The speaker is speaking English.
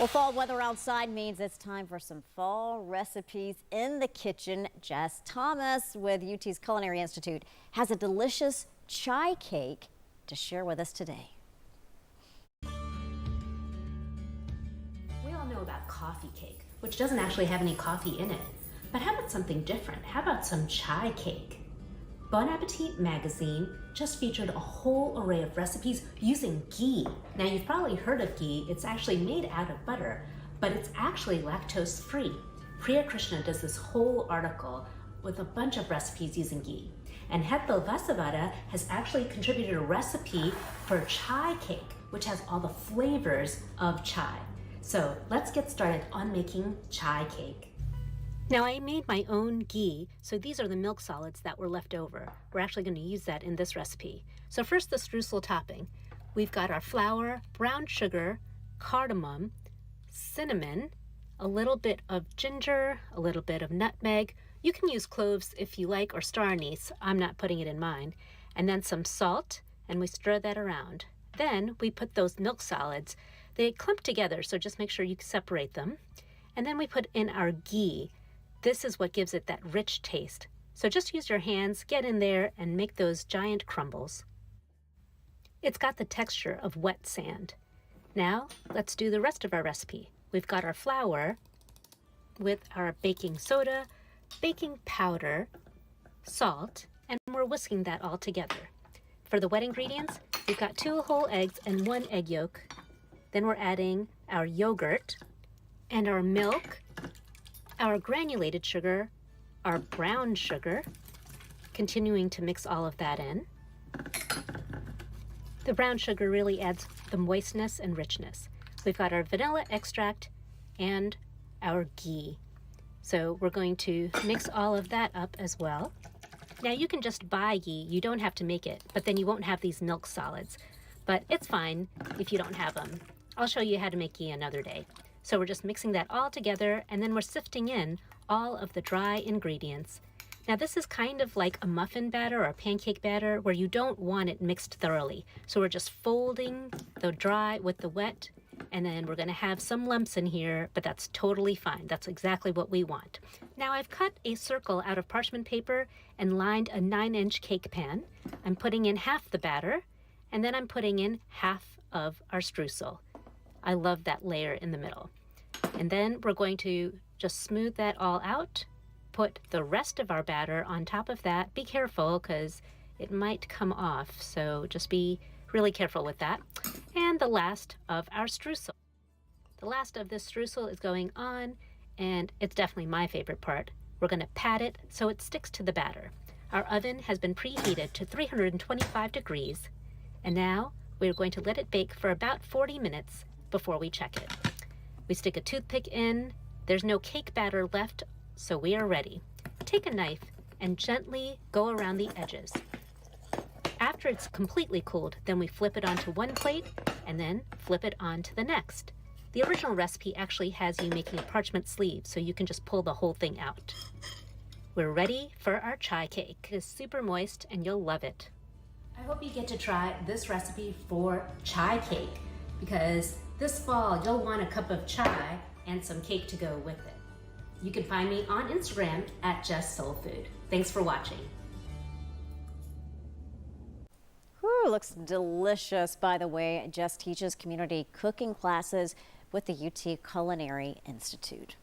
Well, fall weather outside means it's time for some fall recipes in the kitchen. Jess Thomas with UT's Culinary Institute has a delicious chai cake to share with us today. We all know about coffee cake, which doesn't actually have any coffee in it. But how about something different? How about some chai cake? Bon Appetit magazine just featured a whole array of recipes using ghee. Now you've probably heard of ghee. It's actually made out of butter, but it's actually lactose free. Priya Krishna does this whole article with a bunch of recipes using ghee. And Hetal Vasavada has actually contributed a recipe for chai cake, which has all the flavors of chai. So let's get started on making chai cake. Now I made my own ghee, so these are the milk solids that were left over. We're actually going to use that in this recipe. So first, the streusel topping. We've got our flour, brown sugar, cardamom, cinnamon, a little bit of ginger, a little bit of nutmeg. You can use cloves if you like, or star anise. I'm not putting it in mine. And then some salt, and we stir that around. Then we put those milk solids. They clump together, so just make sure you separate them. And then we put in our ghee. This is what gives it that rich taste. So just use your hands, get in there, and make those giant crumbles. It's got the texture of wet sand. Now, let's do the rest of our recipe. We've got our flour with our baking soda, baking powder, salt, and we're whisking that all together. For the wet ingredients, we've got 2 whole eggs and 1 egg yolk. Then we're adding our yogurt and our milk, our granulated sugar, our brown sugar, continuing to mix all of that in. The brown sugar really adds the moistness and richness. We've got our vanilla extract and our ghee. So we're going to mix all of that up as well. Now you can just buy ghee, you don't have to make it, but then you won't have these milk solids. But it's fine if you don't have them. I'll show you how to make ghee another day. So we're just mixing that all together, and then we're sifting in all of the dry ingredients. Now this is kind of like a muffin batter or a pancake batter where you don't want it mixed thoroughly. So we're just folding the dry with the wet, and then we're going to have some lumps in here, but that's totally fine. That's exactly what we want. Now I've cut a circle out of parchment paper and lined a 9-inch cake pan. I'm putting in half the batter, and then I'm putting in half of our streusel. I love that layer in the middle. And then we're going to just smooth that all out, put the rest of our batter on top of that. Be careful because it might come off, so just be really careful with that. And the last of our streusel. The last of this streusel is going on, and it's definitely my favorite part. We're going to pat it so it sticks to the batter. Our oven has been preheated to 325 degrees, and now we're going to let it bake for about 40 minutes before we check it. We stick a toothpick in. There's no cake batter left, so we are ready. Take a knife and gently go around the edges. After it's completely cooled, then we flip it onto one plate and then flip it onto the next. The original recipe actually has you making a parchment sleeve, so you can just pull the whole thing out. We're ready for our chai cake. It is super moist and you'll love it. I hope you get to try this recipe for chai cake, because this fall you'll want a cup of chai and some cake to go with it. You can find me on Instagram at Just Soul Food. Thanks for watching. Whew, looks delicious. By the way, Jess teaches community cooking classes with the UT Culinary Institute.